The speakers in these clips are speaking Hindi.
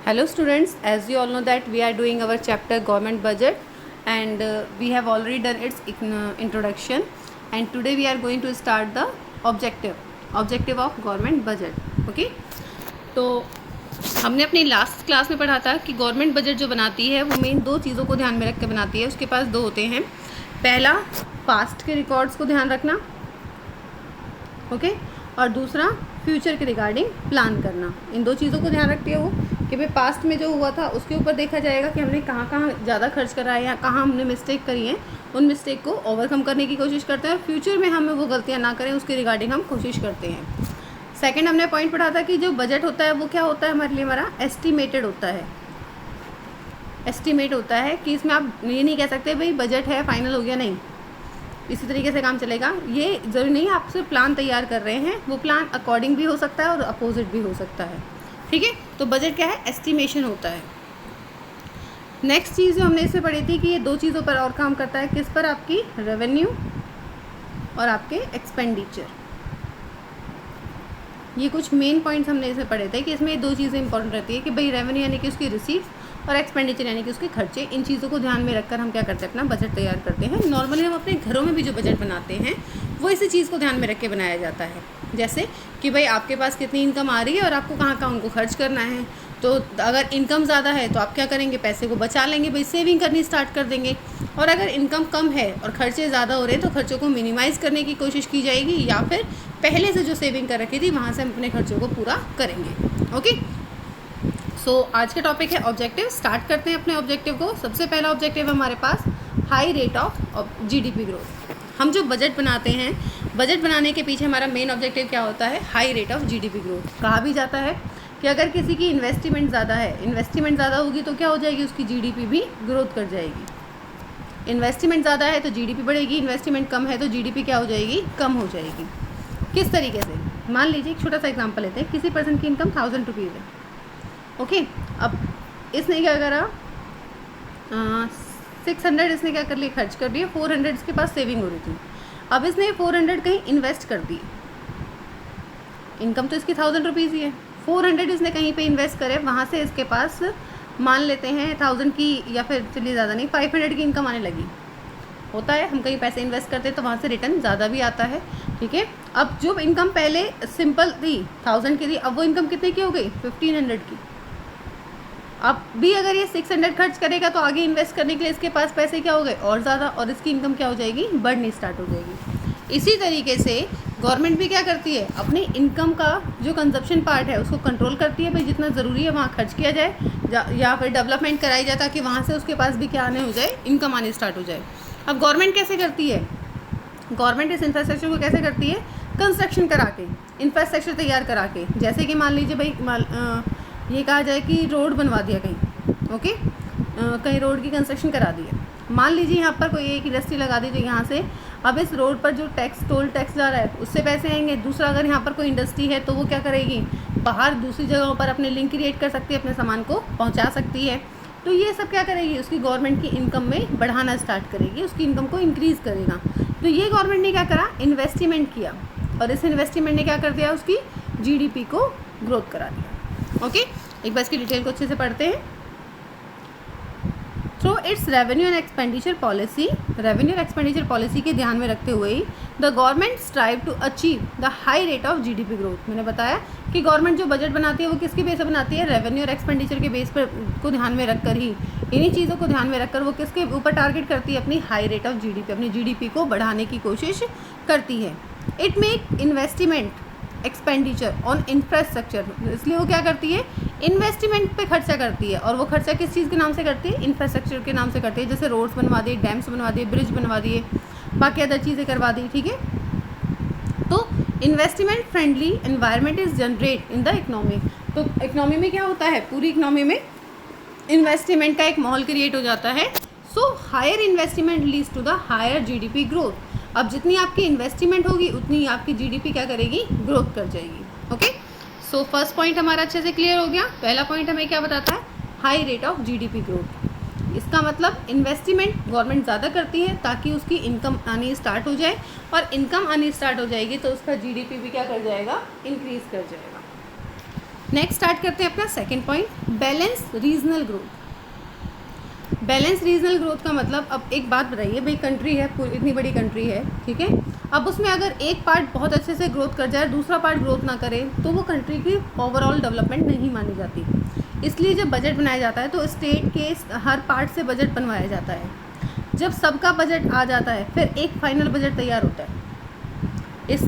Hello students, as you all know that we are doing our chapter government budget and we have already done its introduction and today we are going to start the objective of government budget. Okay, तो हमने अपनी लास्ट क्लास में पढ़ा था कि गवर्नमेंट बजट जो बनाती है वो मेन दो चीज़ों को ध्यान में रख के बनाती है. उसके पास दो होते हैं. पहला पास्ट के रिकॉर्ड्स को ध्यान रखना, ओके, और दूसरा फ्यूचर के रिगार्डिंग प्लान करना. इन दो चीज़ों को ध्यान रखती है वो कि भाई पास्ट में जो हुआ था उसके ऊपर देखा जाएगा कि हमने कहाँ कहाँ ज़्यादा खर्च करा है या कहाँ हमने मिस्टेक करी है. उन मिस्टेक को ओवरकम करने की कोशिश करते हैं और फ्यूचर में हमें वो गलतियाँ ना करें उसके रिगार्डिंग हम कोशिश करते हैं. सेकंड हमने पॉइंट पढ़ा था कि जो बजट होता है वो क्या होता है हमारे लिए, हमारा एस्टिमेटेड होता है. एस्टिमेट होता है कि इसमें आप ये नहीं कह सकते भाई बजट है फाइनल हो गया, नहीं. इसी तरीके से काम चलेगा. ये ज़रूरी नहीं आप सिर्फ प्लान तैयार कर रहे हैं, वो प्लान अकॉर्डिंग भी हो सकता है और अपोजिट भी हो सकता है. ठीक है, तो बजट क्या है, एस्टिमेशन होता है. नेक्स्ट चीज़ जो हमने इससे पढ़ी थी कि ये दो चीज़ों पर और काम करता है. किस पर? आपकी रेवेन्यू और आपके एक्सपेंडिचर. ये कुछ मेन पॉइंट्स हमने इसे पढ़े थे कि इसमें दो चीज़ें इंपॉर्टेंट रहती है कि भाई रेवेन्यू यानी कि उसकी रिसीट्स और एक्सपेंडिचर यानी कि उसके खर्चे. इन चीज़ों को ध्यान में रखकर हम क्या करते हैं, अपना बजट तैयार करते हैं. नॉर्मली हम अपने घरों में भी जो बजट बनाते हैं वो इसी चीज़ को ध्यान में रख के बनाया जाता है. जैसे कि भाई आपके पास कितनी इनकम आ रही है और आपको कहाँ कहाँ उनको खर्च करना है. तो अगर इनकम ज़्यादा है तो आप क्या करेंगे, पैसे को बचा लेंगे, भाई सेविंग करनी स्टार्ट कर देंगे. और अगर इनकम कम है और खर्चे ज़्यादा हो रहे हैं तो खर्चों को मिनिमाइज़ करने की कोशिश की जाएगी या फिर पहले से जो सेविंग कर रखी थी वहाँ से हम अपने खर्चों को पूरा करेंगे. ओके, सो आज का टॉपिक है ऑब्जेक्टिव. स्टार्ट करते हैं अपने ऑब्जेक्टिव को. सबसे पहला ऑब्जेक्टिव हमारे पास high rate of GDP growth. हम जो बजट बनाते हैं, बजट बनाने के पीछे हमारा मेन ऑब्जेक्टिव क्या होता है, high rate of GDP growth. कहा भी जाता है कि अगर किसी की इन्वेस्टमेंट ज़्यादा है, इन्वेस्टमेंट ज़्यादा होगी तो क्या हो जाएगी, उसकी जीडीपी भी ग्रोथ कर जाएगी. इन्वेस्टमेंट ज़्यादा है तो जीडीपी बढ़ेगी, इन्वेस्टमेंट कम है तो जीडीपी क्या हो जाएगी, कम हो जाएगी. किस तरीके से, मान लीजिए एक छोटा सा एग्जांपल लेते हैं. किसी पर्सन की इनकम 1000 रुपीज़ है. ओके, अब इसने क्या करा, 600 इसने क्या कर लिया, खर्च कर दिया. 400 इसके पास सेविंग हो रही थी. अब इसने 400 कहीं इन्वेस्ट कर दी. इनकम तो इसकी 1000 रुपीज़ ही है, 400 इसने कहीं पे इन्वेस्ट करे, वहाँ से इसके पास मान लेते हैं 1000 की या फिर चलिए ज़्यादा नहीं 500 की इनकम आने लगी. होता है, हम कहीं पैसे इन्वेस्ट करते हैं तो वहाँ से रिटर्न ज़्यादा भी आता है. ठीक है, अब जो इनकम पहले सिंपल थी 1000 की थी, अब वो इनकम कितने की हो गई, 1500 की. अब भी अगर ये 600 खर्च करेगा तो आगे इन्वेस्ट करने के लिए इसके पास पैसे क्या हो गए और ज़्यादा, और इसकी इनकम क्या हो जाएगी, बढ़नी स्टार्ट हो जाएगी. इसी तरीके से गवर्नमेंट भी क्या करती है, अपनी इनकम का जो कंजप्शन पार्ट है उसको कंट्रोल करती है. भाई जितना ज़रूरी है वहाँ खर्च किया जाए या फिर डेवलपमेंट कराई जाए ताकि वहाँ से उसके पास भी क्या आने हो जाए, इनकम आनी स्टार्ट हो जाए. अब गवर्नमेंट कैसे करती है, गवर्नमेंट इस इंफ्रास्ट्रक्चर को कैसे करती है, कंस्ट्रक्शन करा के, इंफ्रास्ट्रक्चर तैयार करा के. जैसे कि मान लीजिए भाई ये कहा जाए कि रोड बनवा दिया कहीं, ओके, कहीं रोड की कंस्ट्रक्शन करा दी है. मान लीजिए यहाँ पर कोई एक इंडस्ट्री लगा दीजिए यहाँ से. अब इस रोड पर जो टैक्स, टोल टैक्स जा रहा है उससे पैसे आएंगे. दूसरा अगर यहाँ पर कोई इंडस्ट्री है तो वो क्या करेगी, बाहर दूसरी जगहों पर अपने लिंक क्रिएट कर सकती है, अपने सामान को पहुँचा सकती है. तो ये सब क्या करेगी, उसकी गवर्नमेंट की इनकम में बढ़ाना स्टार्ट करेगी, उसकी इनकम को इंक्रीज़ करेगा. तो ये गवर्नमेंट ने क्या करा, इन्वेस्टमेंट किया और इस इन्वेस्टमेंट ने क्या कर दिया, उसकी जीडीपी को ग्रोथ करा दिया. ओके, एक बार इसकी डिटेल को अच्छे से पढ़ते हैं. Through its revenue and expenditure policy, revenue और एक्सपेंडिचर पॉलिसी के ध्यान में रखते हुए ही the government strive to achieve the high rate of GDP growth. मैंने बताया कि गवर्नमेंट जो बजट बनाती है वो किसके बेस पर बनाती है, रेवेन्यू और एक्सपेंडिचर के बेस पर को ध्यान में रखकर ही, इन्हीं चीज़ों को ध्यान में रखकर वो किसके ऊपर टारगेट करती है, अपनी हाई रेट ऑफ जीडीपी, अपनी जीडीपी को बढ़ाने की कोशिश करती है. It make investment expenditure on infrastructure, इसलिए वो क्या करती है, इन्वेस्टमेंट पे खर्चा करती है. और वो खर्चा किस चीज़ के नाम से करती है, इंफ्रास्ट्रक्चर के नाम से करती है. जैसे रोड्स बनवा दिए, डैम्स बनवा दिए, ब्रिज बनवा दिए, बाकी अदर चीज़ें करवा दी. ठीक है, तो investment friendly environment is generate in the economy. तो इकनॉमी में क्या होता है, पूरी इकनॉमी में इन्वेस्टमेंट का एक माहौल क्रिएट हो जाता है. So higher investment leads to the higher GDP growth. अब जितनी आपकी इन्वेस्टमेंट होगी उतनी आपकी जीडीपी क्या करेगी, ग्रोथ कर जाएगी. ओके, सो फर्स्ट पॉइंट हमारा अच्छे से क्लियर हो गया. पहला पॉइंट हमें क्या बताता है, high rate of GDP growth. इसका मतलब इन्वेस्टमेंट गवर्नमेंट ज़्यादा करती है ताकि उसकी इनकम आनी स्टार्ट हो जाए, और इनकम आनी स्टार्ट हो जाएगी तो उसका जीडीपी भी क्या कर जाएगा, इंक्रीज़ कर जाएगा. नेक्स्ट स्टार्ट करते हैं अपना second point, balance regional growth. Balance regional growth का मतलब, अब एक बात बताइए भाई, कंट्री है, इतनी बड़ी कंट्री है, ठीक है, अब उसमें अगर एक पार्ट बहुत अच्छे से ग्रोथ कर जाए, दूसरा पार्ट ग्रोथ ना करे, तो वो कंट्री की ओवरऑल डेवलपमेंट नहीं मानी जाती। इसलिए जब बजट बनाया जाता है तो स्टेट के हर पार्ट से बजट बनवाया जाता है। जब सबका बजट आ जाता है फिर एक फाइनल बजट तैयार होता है। इस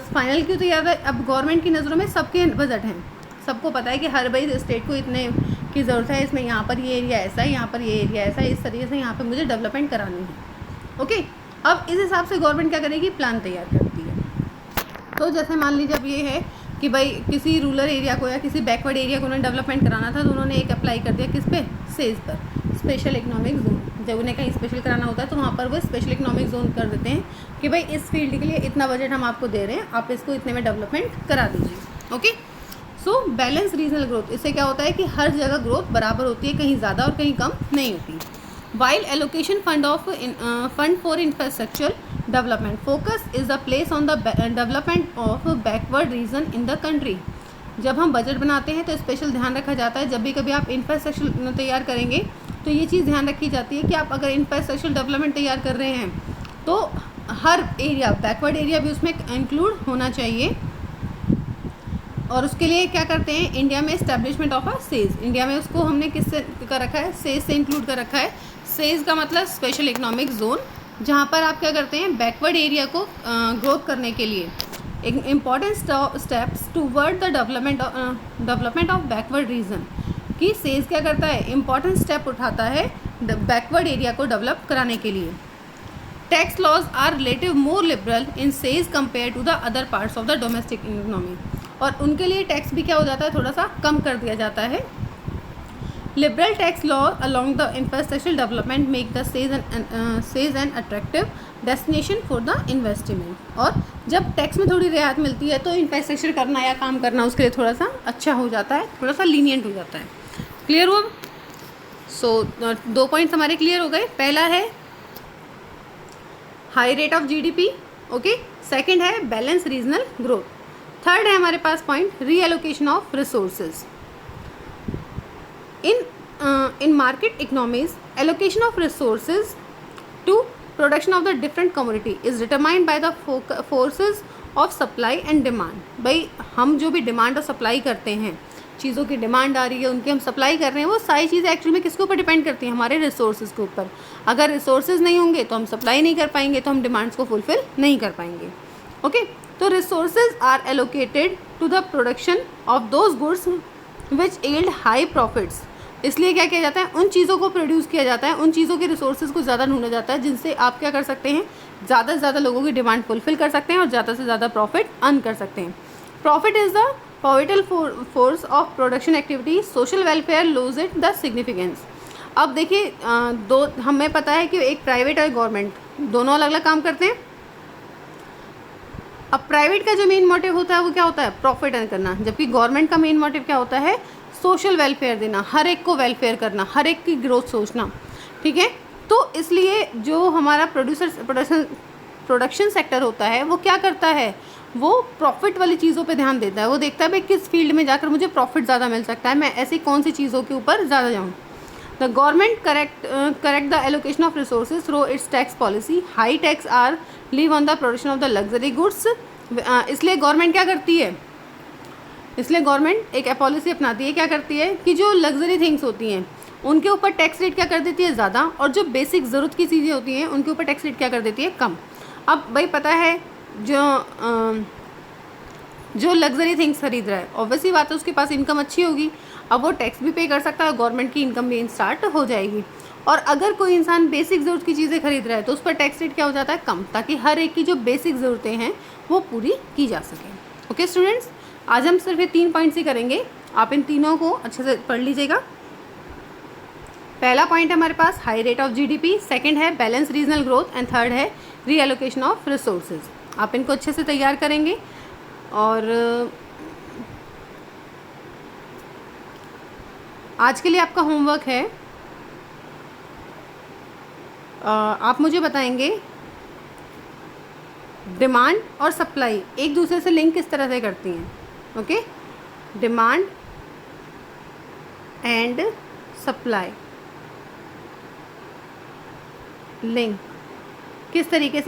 फाइनल क्यों तैयार है? अब गवर्नमेंट की नज़रों में सबके बजट हैं, सबको पता है कि हर भाई स्टेट को इतने की ज़रूरत है, इसमें यहाँ पर ये एरिया ऐसा है, यहाँ पर ये एरिया ऐसा है, इस तरीके से यहाँ पे मुझे डेवलपमेंट करानी है। ओके, अब इस हिसाब से गवर्नमेंट क्या करेगी, प्लान तैयार करती है। तो जैसे मान लीजिए अब ये है कि भाई किसी रूरल एरिया को या किसी बैकवर्ड एरिया को उन्हें डेवलपमेंट कराना था, तो उन्होंने एक अप्लाई कर दिया किस पे, सेज पर, स्पेशल इकोनॉमिक जोन। जब उन्हें कहीं स्पेशल कराना होता है तो वहाँ पर वो स्पेशल इकोनॉमिक जोन कर देते हैं कि भाई इस फील्ड के लिए इतना बजट हम आपको दे रहे हैं, आप इसको इतने में डेवलपमेंट करा दीजिए। Okay, so balance regional growth, इससे क्या होता है कि हर जगह ग्रोथ बराबर होती है, कहीं ज़्यादा और कहीं कम नहीं होती। While allocation fund for infrastructure development focus is the place on the development of backward region in the country. जब हम बजट बनाते हैं तो स्पेशल ध्यान रखा जाता है, जब भी कभी आप इंफ्रास्ट्रक्चर तैयार करेंगे तो ये चीज़ ध्यान रखी जाती है कि आप अगर इंफ्रास्ट्रक्चर डेवलपमेंट तैयार कर रहे हैं तो हर एरिया, बैकवर्ड एरिया भी उसमें इंक्लूड होना चाहिए। और उसके लिए क्या करते हैं, इंडिया में establishment of a says, India में उसको हमने किससे कर रखा है, सेज से इंक्लूड कर रखा है। सेज का मतलब स्पेशल इकोनॉमिक जोन, जहाँ पर आप क्या करते हैं, बैकवर्ड एरिया को ग्रोथ करने के लिए एक important steps toward the development of backward region, कि सेज क्या करता है, इम्पॉर्टेंट स्टेप उठाता है बैकवर्ड एरिया को डेवलप कराने के लिए। Tax laws are relative more liberal in SEZ compare to the other parts of the domestic economy, और उनके लिए टैक्स भी क्या हो जाता है, थोड़ा सा कम कर दिया जाता है। Liberal tax law along the infrastructure development make the sage an attractive destination for the investment. और जब टैक्स में थोड़ी रियायत मिलती है तो इंफ्रास्ट्रक्चर करना या काम करना उसके लिए थोड़ा सा अच्छा हो जाता है, थोड़ा सा लीनियंट हो जाता है। क्लियर हुआ? सो 2 पॉइंट्स हमारे क्लियर हो गए। पहला है high rate of GDP, okay, second है बैलेंस रीजनल ग्रोथ, थर्ड है हमारे पास point reallocation of resources. in market economies, allocation of resources to production of the different commodity is determined by the forces of supply and demand। भाई हम जो भी डिमांड और सप्लाई करते हैं, चीज़ों की डिमांड आ रही है, उनकी हम सप्लाई कर रहे हैं, वो सारी चीज़ें एक्चुअली में किसके ऊपर डिपेंड करती हैं, हमारे रिसोर्सेज के ऊपर। अगर रिसोर्सेज नहीं होंगे तो हम सप्लाई नहीं कर पाएंगे, तो हम डिमांड्स को फुलफिल नहीं कर पाएंगे। ओके, तो resources are allocated to the production of those goods which yield high profits. इसलिए क्या किया जाता है, उन चीज़ों को प्रोड्यूस किया जाता है, उन चीज़ों के रिसोर्सेज को ज़्यादा ढूंढा जाता है जिनसे आप क्या कर सकते हैं, ज़्यादा से ज़्यादा लोगों की डिमांड फुलफिल कर सकते हैं और ज़्यादा से ज़्यादा प्रॉफिट अर्न कर सकते हैं। Profit is the powerful force of production activity, social welfare lose it the significance. अब देखिए, दो हमें पता है कि एक प्राइवेट और गवर्नमेंट दोनों अलग अलग काम करते हैं। अब प्राइवेट का जो मेन मोटिव होता है वो क्या होता है, प्रॉफिट अर्न करना, जबकि गवर्नमेंट का मेन मोटिव क्या होता है, सोशल वेलफेयर देना, हर एक को वेलफेयर करना, हर एक की ग्रोथ सोचना। ठीक है, तो इसलिए जो हमारा प्रोडक्शन सेक्टर होता है वो क्या करता है, वो प्रॉफिट वाली चीज़ों पे ध्यान देता है। वो देखता है भाई किस फील्ड में जाकर मुझे प्रॉफिट ज़्यादा मिल सकता है, मैं ऐसी कौन सी चीज़ों के ऊपर ज़्यादा जाऊँ। The government correct the allocation of resources through its tax policy. High tax are leave on the production of the luxury goods. इसलिए गवर्नमेंट क्या करती है, इसलिए गवर्नमेंट एक पॉलिसी अपनाती है, क्या करती है कि जो लग्जरी थिंग्स होती हैं उनके ऊपर टैक्स रेट क्या कर देती है, ज़्यादा, और जो बेसिक ज़रूरत की चीज़ें होती हैं उनके ऊपर टैक्स रेट क्या कर देती है, कम। अब भाई पता है जो लग्जरी थिंग्स खरीद रहा है, ऑब्वियसली बात है उसके पास इनकम अच्छी होगी, अब वो टैक्स भी पे कर सकता है और गवर्नमेंट की इनकम भी स्टार्ट हो जाएगी। और अगर कोई इंसान बेसिक ज़रूरत की चीज़ें खरीद रहा है तो उस पर टैक्स रेट क्या हो जाता है, कम, ताकि हर एक की जो बेसिक ज़रूरतें हैं वो पूरी की जा सकें। ओके स्टूडेंट्स, आज हम सिर्फ ये 3 पॉइंट्स ही करेंगे, आप इन तीनों को अच्छे से पढ़ लीजिएगा। पहला पॉइंट है हमारे पास high rate of GDP, second है balance regional growth and third है रीएलोकेशन ऑफ रिसोर्सेज। आप इनको अच्छे से तैयार करेंगे। और आज के लिए आपका होमवर्क है, आप मुझे बताएंगे डिमांड और सप्लाई एक दूसरे से लिंक किस तरह से करती हैं। Okay, demand and supply link किस तरीके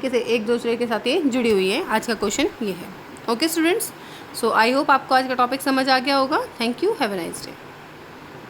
से एक दूसरे के साथ ये जुड़ी हुई है, आज का क्वेश्चन ये है। Okay students, so I hope आपको आज का टॉपिक समझ आ गया होगा। Thank you, have a nice day.